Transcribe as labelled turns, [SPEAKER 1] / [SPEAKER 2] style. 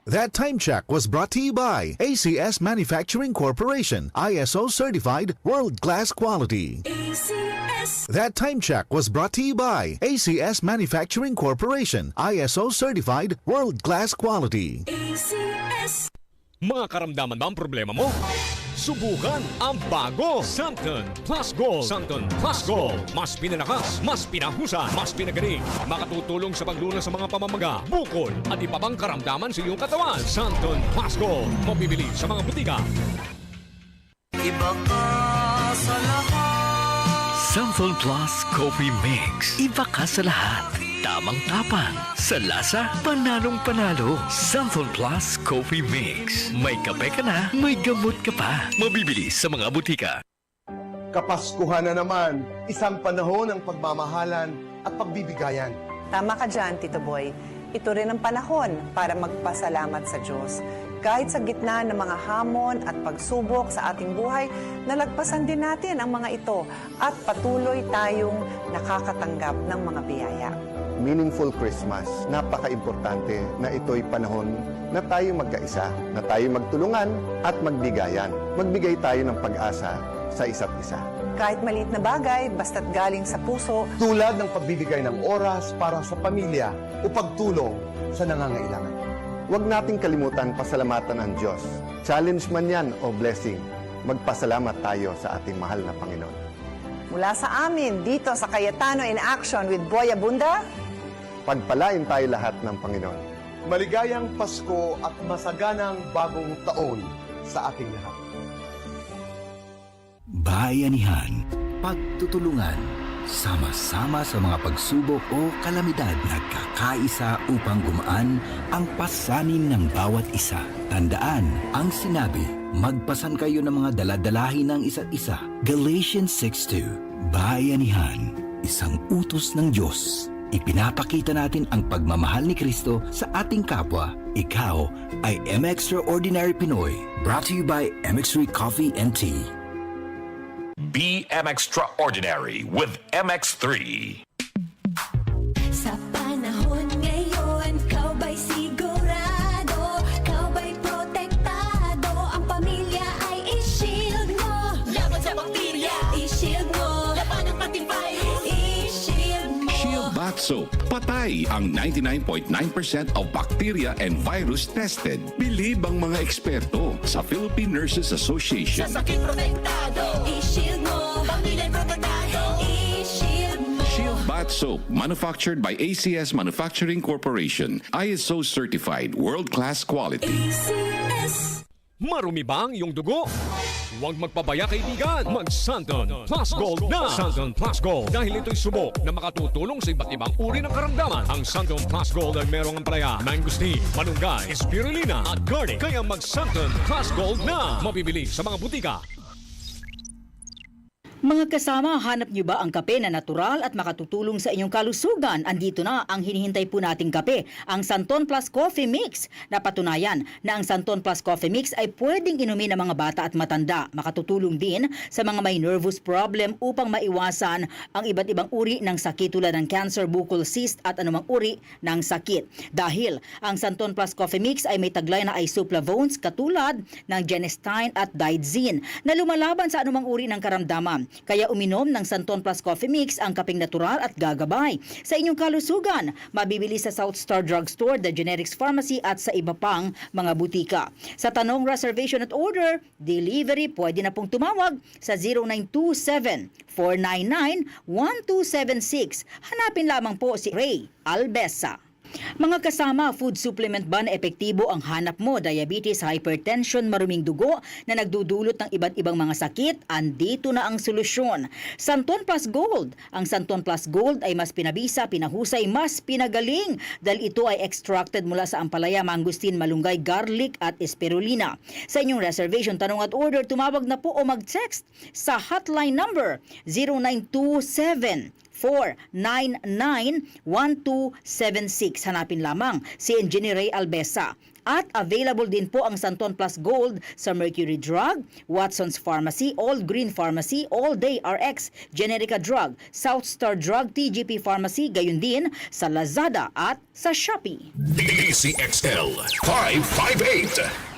[SPEAKER 1] That time check was brought to you by ACS Manufacturing Corporation, ISO certified world-class quality.
[SPEAKER 2] ACS.
[SPEAKER 1] That time check was brought to you by ACS Manufacturing Corporation, ISO certified world-class quality.
[SPEAKER 2] ACS.
[SPEAKER 3] Mga karamdaman ba ang problema mo? Subukan ang bago Santon Plus Gold. Santon Plus Gold. Mas pinalakas, mas pinahusan, mas pinagaling. Makatutulong sa paglunas sa mga pamamaga, bukol at iba pang karamdaman sa iyong katawan. Santon Plus Gold. Mabibili sa mga butika.
[SPEAKER 4] Iba ka sa lahat.
[SPEAKER 5] Santhol Plus Coffee Mix. Iba ka sa lahat. Tamang tapang. Sa lasa, panalong-panalo. Santhol Plus Coffee Mix. May kape ka na, may gamot ka pa. Mabibili sa mga butika.
[SPEAKER 6] Kapaskuhan na naman, isang panahon ng pagmamahalan at pagbibigayan.
[SPEAKER 7] Tama ka dyan, Tito Boy. Ito rin ang panahon para magpasalamat sa Diyos. Kahit sa gitna ng mga hamon at pagsubok sa ating buhay, nalagpasan din natin ang mga ito at patuloy tayong nakakatanggap ng mga biyaya.
[SPEAKER 6] Meaningful Christmas, napaka-importante na ito'y panahon na tayo magkaisa, na tayo magtulungan at magbigayan. Magbigay tayo ng pag-asa sa isa't isa.
[SPEAKER 7] Kahit maliit na bagay, basta't galing sa puso,
[SPEAKER 6] Tulad ng pagbibigay ng oras para sa pamilya o pagtulong sa nangangailangan. Huwag nating kalimutan pasalamatan ang Diyos. Challenge man yan o blessing, magpasalamat tayo sa ating mahal na Panginoon.
[SPEAKER 7] mula sa amin dito sa Cayetano in Action with Boy Abunda,
[SPEAKER 6] Pagpalain tayo lahat ng Panginoon. Maligayang Pasko at masaganang bagong taon sa ating lahat.
[SPEAKER 8] Bayanihan, pagtutulungan, sama-sama sa mga pagsubok o kalamidad, nagkakaisa upang gumaan ang pasanin ng bawat isa. Tandaan ang sinabi, magpasan kayo ng mga daladalahin ng isa't isa. Galatians 6:2. Bayanihan, isang utos ng Diyos. Ipinapakita natin ang pagmamahal ni Kristo sa ating kapwa. Ikaw ay M-Extraordinary Pinoy. Brought to you by MX3 Coffee and Tea.
[SPEAKER 9] Be Extraordinary with MX3.
[SPEAKER 2] Sa panahon ngayon, kau ba'y sigurado? Kau ba'y protektado? Ang pamilya ay i-shield mo. Laban sa bakterya, i-shield mo. Laban ng pati virus, i-shield mo.
[SPEAKER 9] Shield Bath Soap. Patay ang 99.9% of bacteria and virus tested. Bilib ang mga eksperto sa Philippine Nurses Association.
[SPEAKER 2] Sa sakit protektado, i-shield mo. Pamilya protektado, i-shield mo.
[SPEAKER 9] Shield Bath Soap, manufactured by ACS Manufacturing Corporation. ISO certified, world-class quality.
[SPEAKER 2] ACS.
[SPEAKER 3] Marumi ba ang iyong dugo? Huwag magpabaya, kaibigan. Mag-Santon Plus Gold na. Santon Plus Gold. Dahil ito'y subok na makatutulong sa iba't ibang uri ng karamdaman. Ang Santon Plus Gold ay merong ampalaya, mangosteen, malunggay, spirulina at garlic. Kaya mag-Santon Plus Gold na. Mabibili sa mga butika.
[SPEAKER 10] Mga kasama, hanap niyo ba ang kape na natural at makatutulong sa inyong kalusugan? Andito na ang hinihintay po nating kape, ang Santon Plus Coffee Mix. Napatunayan na ang Santon Plus Coffee Mix ay pwedeng inumin ng mga bata at matanda. Makatutulong din sa mga may nervous problem upang maiwasan ang iba't ibang uri ng sakit tulad ng cancer, bukol cyst at anumang uri ng sakit. Dahil ang Santon Plus Coffee Mix ay may taglay na isoflavones katulad ng genistein at digoxin na lumalaban sa anumang uri ng karamdaman. Kaya uminom ng Santon Plus Coffee Mix ang kapeng natural at gagabay sa inyong kalusugan. Mabibili sa South Star Drugstore, The Generics Pharmacy at sa iba pang mga butika. Sa tanong reservation at order, delivery, pwede na pong tumawag sa 0927-499-1276. Hanapin lamang po si Ray Albesa. Mga kasama, food supplement ba na epektibo ang hanap mo? Diabetes, hypertension, maruming dugo na nagdudulot ng iba't ibang mga sakit? Andito na ang solusyon. Santon Plus Gold. Ang Santon Plus Gold ay mas pinabisa, pinahusay, mas pinagaling dahil ito ay extracted mula sa ampalaya, mangosteen, malunggay, garlic at spirulina. Sa inyong reservation, tanong at order, tumawag na po o mag-text sa hotline number 0927 499-1276. Hanapin lamang si Engineer Ray Albesa. At available din po ang Santon Plus Gold sa Mercury Drug, Watson's Pharmacy, All Green Pharmacy, All Day RX, Generica Drug, South Star Drug, TGP Pharmacy, gayon din sa Lazada at sa Shopee.
[SPEAKER 11] DCXL 558.